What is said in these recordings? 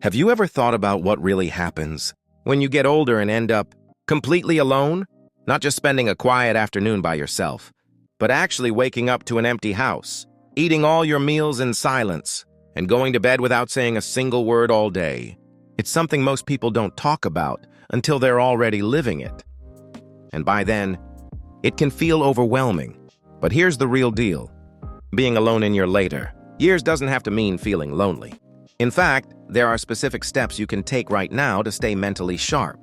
Have you ever thought about what really happens when you get older and end up completely alone? Not just spending a quiet afternoon by yourself, but actually waking up to an empty house, eating all your meals in silence, and going to bed without saying a single word all day. It's something most people don't talk about until they're already living it. And by then, it can feel overwhelming. But here's the real deal. Being alone in your later years doesn't have to mean feeling lonely. In fact, there are specific steps you can take right now to stay mentally sharp,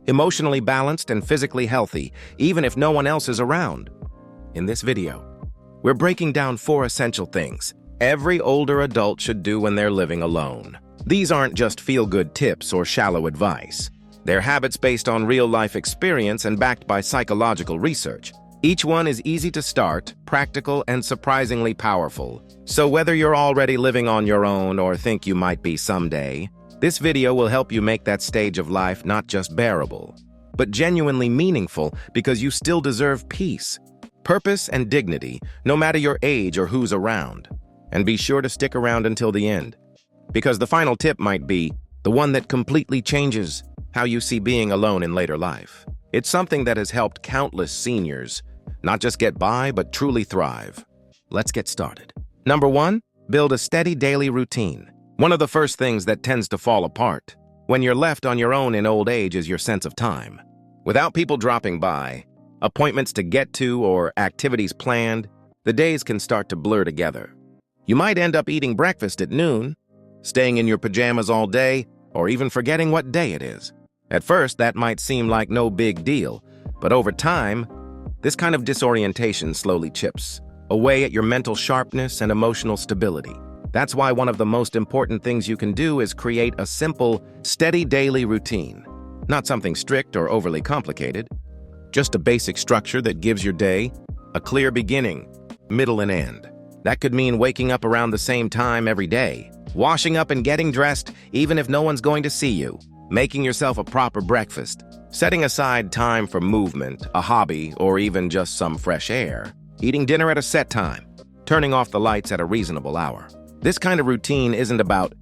emotionally balanced, and physically healthy, even if no one else is around. In this video, we're breaking down 4 essential things every older adult should do when they're living alone. These aren't just feel-good tips or shallow advice. They're habits based on real-life experience and backed by psychological research. Each one is easy to start, practical, and surprisingly powerful. So whether you're already living on your own or think you might be someday, this video will help you make that stage of life not just bearable, but genuinely meaningful, because you still deserve peace, purpose, and dignity, no matter your age or who's around. And be sure to stick around until the end, because the final tip might be the one that completely changes how you see being alone in later life. It's something that has helped countless seniors not just get by, but truly thrive. Let's get started. Number 1, build a steady daily routine. One of the first things that tends to fall apart when you're left on your own in old age is your sense of time. Without people dropping by, appointments to get to, or activities planned, the days can start to blur together. You might end up eating breakfast at noon, staying in your pajamas all day, or even forgetting what day it is. At first, that might seem like no big deal, but over time, this kind of disorientation slowly chips away at your mental sharpness and emotional stability. That's why one of the most important things you can do is create a simple, steady daily routine. Not something strict or overly complicated, just a basic structure that gives your day a clear beginning, middle, and end. That could mean waking up around the same time every day, washing up and getting dressed even if no one's going to see you, making yourself a proper breakfast, setting aside time for movement, a hobby, or even just some fresh air, eating dinner at a set time, turning off the lights at a reasonable hour. This kind of routine isn't about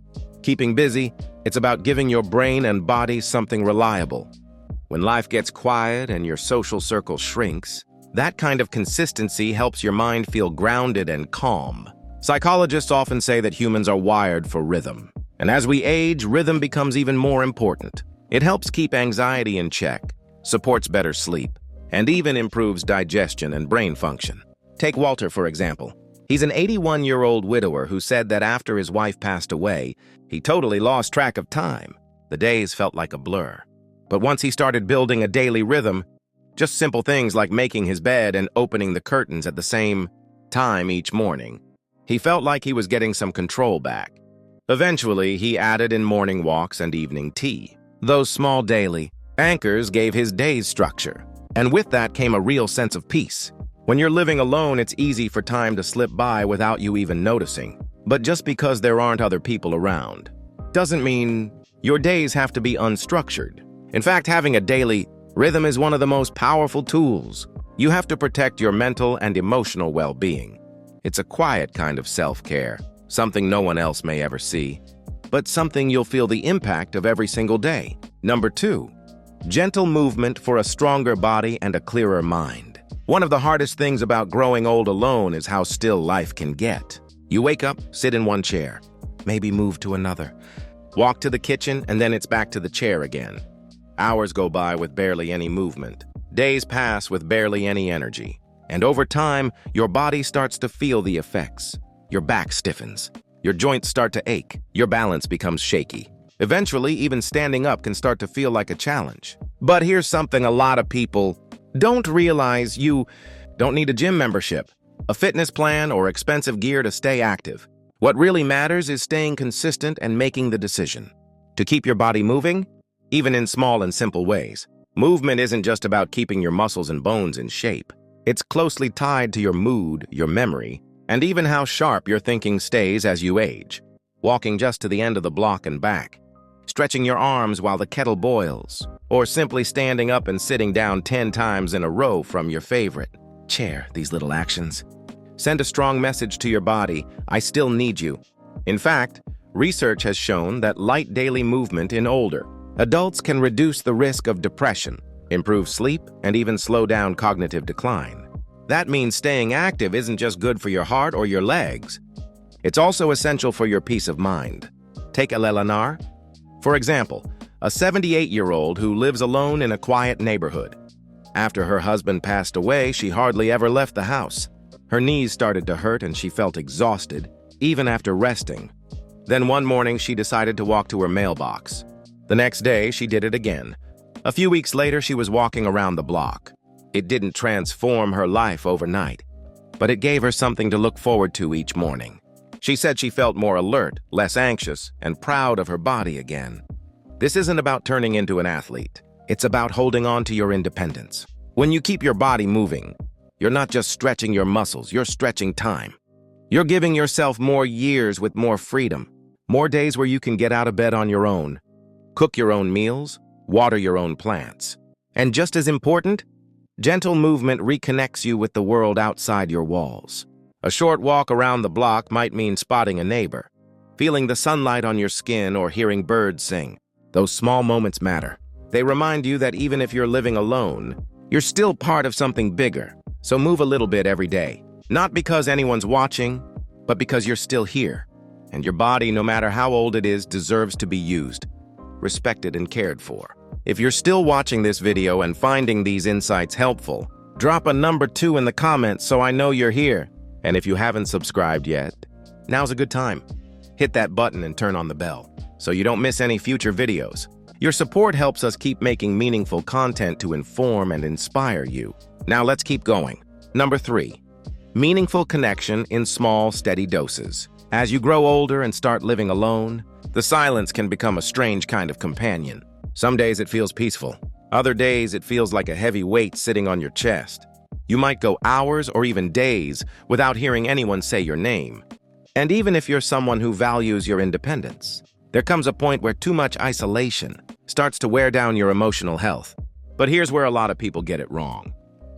keeping busy, it's about giving your brain and body something reliable. When life gets quiet and your social circle shrinks, that kind of consistency helps your mind feel grounded and calm. Psychologists often say that humans are wired for rhythm. And as we age, rhythm becomes even more important. It helps keep anxiety in check, supports better sleep, and even improves digestion and brain function. Take Walter, for example. He's an 81-year-old widower who said that after his wife passed away, he totally lost track of time. The days felt like a blur. But once he started building a daily rhythm, just simple things like making his bed and opening the curtains at the same time each morning, he felt like he was getting some control back. Eventually, he added in morning walks and evening tea. Those small daily anchors gave his day's structure, and with that came a real sense of peace. When you're living alone, it's easy for time to slip by without you even noticing. But just because there aren't other people around doesn't mean your days have to be unstructured. In fact, having a daily rhythm is one of the most powerful tools. You have to protect your mental and emotional well-being. It's a quiet kind of self-care, something no one else may ever see, but something you'll feel the impact of every single day. Number 2, gentle movement for a stronger body and a clearer mind. One of the hardest things about growing old alone is how still life can get. You wake up, sit in one chair, maybe move to another, walk to the kitchen, and then it's back to the chair again. Hours go by with barely any movement. Days pass with barely any energy. And over time, your body starts to feel the effects. Your back stiffens. Your joints start to ache. Your balance becomes shaky. Eventually, even standing up can start to feel like a challenge. But here's something a lot of people don't realize: you don't need a gym membership, a fitness plan, or expensive gear to stay active. What really matters is staying consistent and making the decision to keep your body moving, even in small and simple ways. Movement isn't just about keeping your muscles and bones in shape. It's closely tied to your mood, your memory, and even how sharp your thinking stays as you age. Walking just to the end of the block and back, stretching your arms while the kettle boils, or simply standing up and sitting down 10 times in a row from your favorite chair. These little actions send a strong message to your body: I still need you. In fact, Research has shown that light daily movement in older adults can reduce the risk of depression, improve sleep, and even slow down cognitive decline. That means staying active isn't just good for your heart or your legs. It's also essential for your peace of mind. Take Eleanor, for example, a 78-year-old who lives alone in a quiet neighborhood. After her husband passed away, she hardly ever left the house. Her knees started to hurt and she felt exhausted, even after resting. Then one morning, she decided to walk to her mailbox. The next day, she did it again. A few weeks later, she was walking around the block. It didn't transform her life overnight, but it gave her something to look forward to each morning. She said she felt more alert, less anxious, and proud of her body again. This isn't about turning into an athlete. It's about holding on to your independence. When you keep your body moving, you're not just stretching your muscles, you're stretching time. You're giving yourself more years with more freedom, more days where you can get out of bed on your own, cook your own meals, water your own plants. And just as important, gentle movement reconnects you with the world outside your walls. A short walk around the block might mean spotting a neighbor, feeling the sunlight on your skin, or hearing birds sing. Those small moments matter. They remind you that even if you're living alone, you're still part of something bigger. So move a little bit every day. Not because anyone's watching, but because you're still here. And your body, no matter how old it is, deserves to be used, respected, and cared for. If you're still watching this video and finding these insights helpful, drop a number 2 in the comments so I know you're here. And if you haven't subscribed yet, now's a good time. Hit that button and turn on the bell so you don't miss any future videos. Your support helps us keep making meaningful content to inform and inspire you. Now let's keep going. Number 3, meaningful connection in small, steady doses. As you grow older and start living alone, the silence can become a strange kind of companion. Some days it feels peaceful. Other days it feels like a heavy weight sitting on your chest. You might go hours or even days without hearing anyone say your name. And even if you're someone who values your independence, there comes a point where too much isolation starts to wear down your emotional health. But here's where a lot of people get it wrong.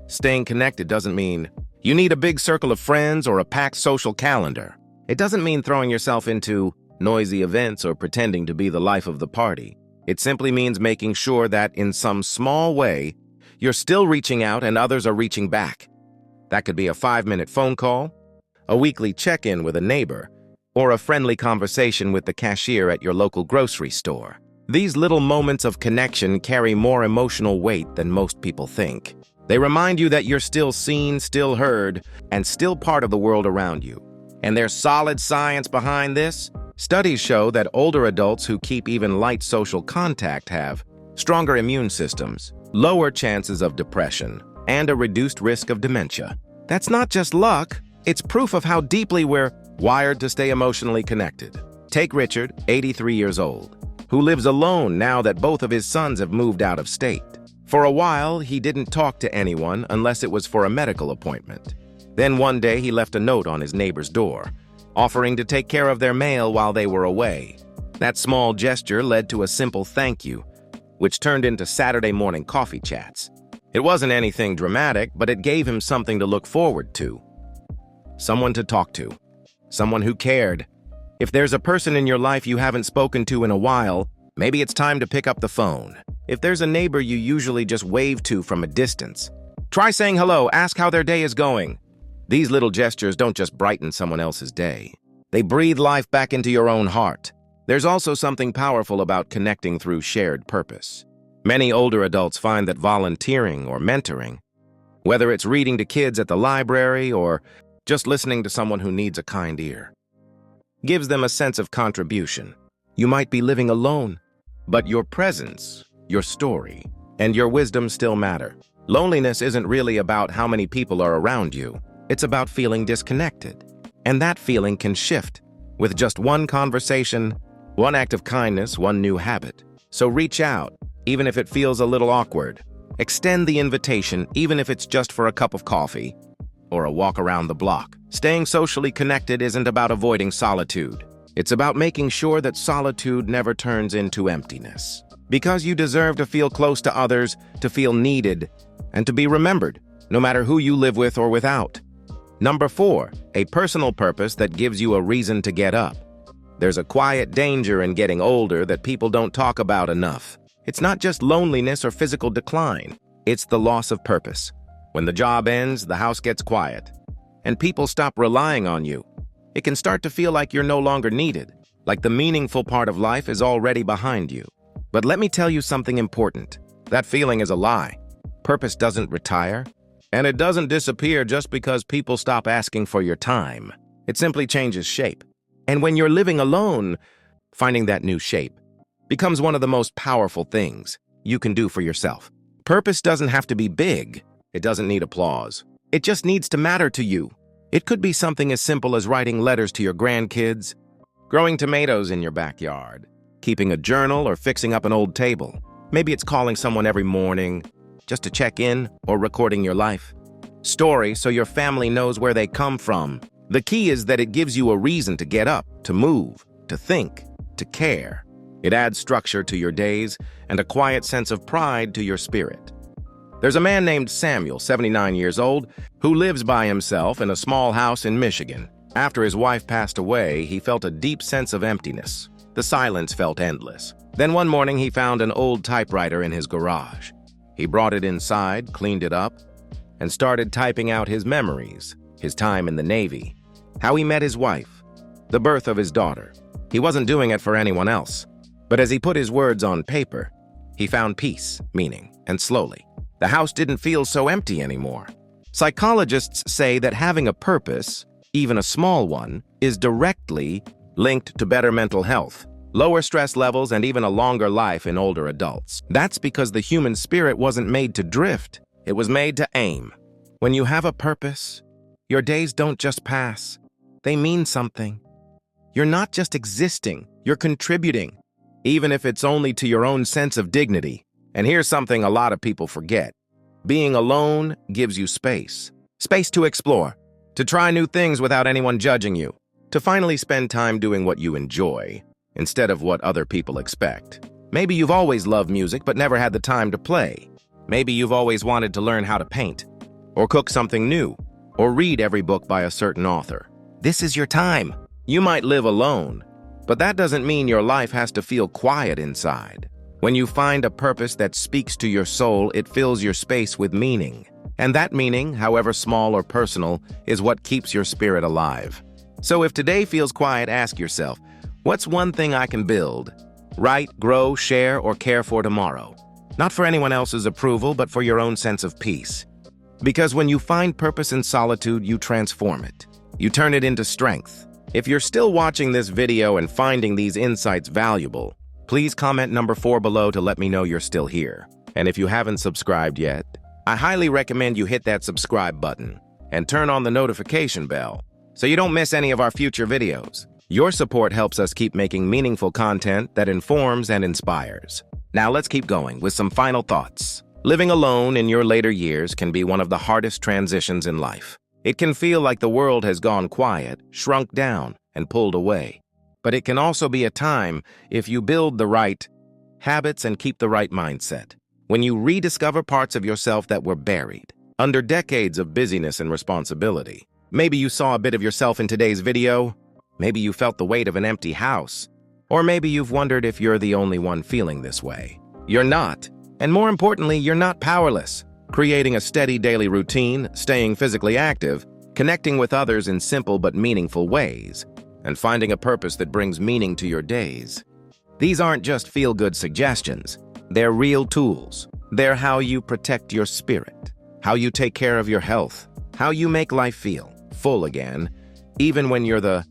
Staying connected doesn't mean you need a big circle of friends or a packed social calendar. It doesn't mean throwing yourself into noisy events or pretending to be the life of the party. It simply means making sure that in some small way, you're still reaching out and others are reaching back. That could be a 5-minute phone call, a weekly check-in with a neighbor, or a friendly conversation with the cashier at your local grocery store. These little moments of connection carry more emotional weight than most people think. They remind you that you're still seen, still heard, and still part of the world around you. And there's solid science behind this. Studies show that older adults who keep even light social contact have stronger immune systems, lower chances of depression, and a reduced risk of dementia. That's not just luck, it's proof of how deeply we're wired to stay emotionally connected. Take Richard, 83 years old, who lives alone now that both of his sons have moved out of state. For a while, he didn't talk to anyone unless it was for a medical appointment. Then one day, he left a note on his neighbor's door, offering to take care of their mail while they were away. That small gesture led to a simple thank you, which turned into Saturday morning coffee chats. It wasn't anything dramatic, but it gave him something to look forward to. Someone to talk to. Someone who cared. If there's a person in your life you haven't spoken to in a while, maybe it's time to pick up the phone. If there's a neighbor you usually just wave to from a distance, try saying hello, ask how their day is going. These little gestures don't just brighten someone else's day. They breathe life back into your own heart. There's also something powerful about connecting through shared purpose. Many older adults find that volunteering or mentoring, whether it's reading to kids at the library or just listening to someone who needs a kind ear, gives them a sense of contribution. You might be living alone, but your presence, your story, and your wisdom still matter. Loneliness isn't really about how many people are around you. It's about feeling disconnected. And that feeling can shift with just one conversation, one act of kindness, one new habit. So reach out, even if it feels a little awkward. Extend the invitation, even if it's just for a cup of coffee or a walk around the block. Staying socially connected isn't about avoiding solitude. It's about making sure that solitude never turns into emptiness. Because you deserve to feel close to others, to feel needed, and to be remembered, no matter who you live with or without. Number 4, a personal purpose that gives you a reason to get up. There's a quiet danger in getting older that people don't talk about enough. It's not just loneliness or physical decline. It's the loss of purpose. When the job ends, the house gets quiet, and people stop relying on you. It can start to feel like you're no longer needed, like the meaningful part of life is already behind you. But let me tell you something important. That feeling is a lie. Purpose doesn't retire, and it doesn't disappear just because people stop asking for your time. It simply changes shape. And when you're living alone, finding that new shape becomes one of the most powerful things you can do for yourself. Purpose doesn't have to be big. It doesn't need applause. It just needs to matter to you. It could be something as simple as writing letters to your grandkids, growing tomatoes in your backyard, keeping a journal, or fixing up an old table. Maybe it's calling someone every morning just to check in, or recording your life story so your family knows where they come from. The key is that it gives you a reason to get up, to move, to think, to care. It adds structure to your days and a quiet sense of pride to your spirit. There's a man named Samuel, 79 years old, who lives by himself in a small house in Michigan. After his wife passed away, he felt a deep sense of emptiness. The silence felt endless. Then one morning he found an old typewriter in his garage. He brought it inside, cleaned it up, and started typing out his memories, his time in the Navy, how he met his wife, the birth of his daughter. He wasn't doing it for anyone else, but as he put his words on paper, he found peace, meaning, and slowly, the house didn't feel so empty anymore. Psychologists say that having a purpose, even a small one, is directly linked to better mental health, lower stress levels, and even a longer life in older adults. That's because the human spirit wasn't made to drift. It was made to aim. When you have a purpose, your days don't just pass. They mean something. You're not just existing, you're contributing, even if it's only to your own sense of dignity. And here's something a lot of people forget. Being alone gives you space. Space to explore, to try new things without anyone judging you, to finally spend time doing what you enjoy, instead of what other people expect. Maybe you've always loved music but never had the time to play. Maybe you've always wanted to learn how to paint, or cook something new, or read every book by a certain author. This is your time. You might live alone, but that doesn't mean your life has to feel quiet inside. When you find a purpose that speaks to your soul, it fills your space with meaning. And that meaning, however small or personal, is what keeps your spirit alive. So if today feels quiet, ask yourself, what's one thing I can build, write, grow, share, or care for tomorrow? Not for anyone else's approval, but for your own sense of peace. Because when you find purpose in solitude, you transform it. You turn it into strength. If you're still watching this video and finding these insights valuable, please comment number 4 below to let me know you're still here. And if you haven't subscribed yet, I highly recommend you hit that subscribe button and turn on the notification bell so you don't miss any of our future videos. Your support helps us keep making meaningful content that informs and inspires. Now let's keep going with some final thoughts. Living alone in your later years can be one of the hardest transitions in life. It can feel like the world has gone quiet, shrunk down, and pulled away. But it can also be a time if you build the right habits and keep the right mindset. When you rediscover parts of yourself that were buried under decades of busyness and responsibility. Maybe you saw a bit of yourself in today's video. Maybe you felt the weight of an empty house. Or maybe you've wondered if you're the only one feeling this way. You're not. And more importantly, you're not powerless. Creating a steady daily routine, staying physically active, connecting with others in simple but meaningful ways, and finding a purpose that brings meaning to your days. These aren't just feel-good suggestions. They're real tools. They're how you protect your spirit, how you take care of your health, how you make life feel full again, even when you're the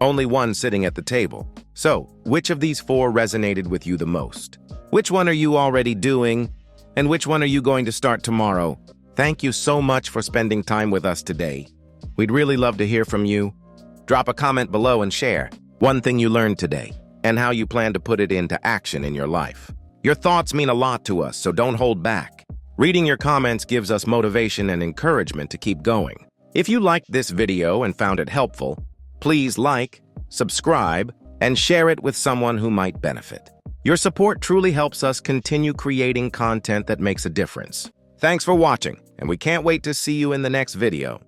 only one sitting at the table. So, which of these 4 resonated with you the most? Which one are you already doing? And which one are you going to start tomorrow? Thank you so much for spending time with us today. We'd really love to hear from you. Drop a comment below and share one thing you learned today and how you plan to put it into action in your life. Your thoughts mean a lot to us, so don't hold back. Reading your comments gives us motivation and encouragement to keep going. If you liked this video and found it helpful, please like, subscribe, and share it with someone who might benefit. Your support truly helps us continue creating content that makes a difference. Thanks for watching, and we can't wait to see you in the next video.